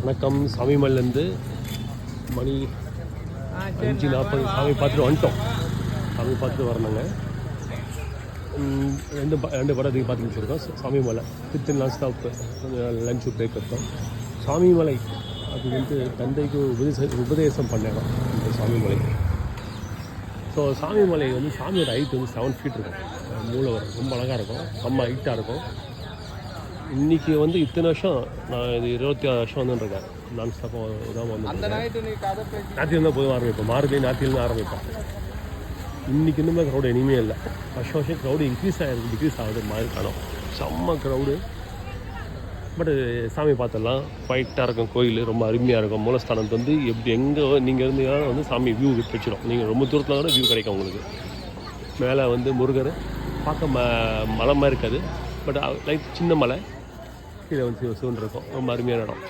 வணக்கம். சாமிமலைலேருந்து மணி 5:40 சாமி பார்த்துட்டு வந்துட்டோம். சாமி பார்த்துட்டு வரணுங்க. ரெண்டு படம் பார்த்து முடிச்சிருக்கோம். சாமிமலை வித்தின் நான் ஸ்டாப்பு லஞ்சு பிரேக் எடுத்தோம். சாமிமலை அது வந்து தந்தைக்கு உபதேசம் பண்ணிடும் இந்த சாமிமலை. ஸோ சாமிமலை வந்து சாமியோட ஹைட் வந்து 7 feet இருக்கும். மூலவர் ரொம்ப அழகாக இருக்கும், செம்ம ஹைட்டாக இருக்கும். இன்றைக்கி வந்து இத்தனை வருஷம் நான் இது 26 வருஷம் வந்துருக்கேன். நான் ஸ்டாப்பாக தான் வந்து ஞாயிற்றுக்கிழமை பொதுவாக ஆரம்பிப்பேன். மார்கழி ஞாயிற்றுக்கிழமை ஆரம்பிப்பேன். இன்றைக்கி இன்னுமே க்ரௌடு இனிமே இல்லை. வருஷம் க்ரௌடு இன்க்ரீஸ் ஆகிருக்கு, டிக்ரீஸ் ஆகுது மாதிரி காணும். செம்ம க்ரௌடு. பட் சாமி பார்த்துடலாம். ஃபைட்டாக இருக்கும். கோயில் ரொம்ப அருமையாக இருக்கும். மூலஸ்தானத்து வந்து எப்படி எங்கே நீங்கள் இருந்தீங்கன்னா வந்து சாமி வியூ வச்சிடும். நீங்கள் ரொம்ப தூரத்தில் கூட வியூ கிடைக்கும் உங்களுக்கு. மேலே வந்து முருகர் பார்க்க மலை மாதிரி இருக்காது, பட் லைட் சின்ன மலை. கீழே வந்து சிவன் இருக்கும். ரொம்ப அருமையான இடம்.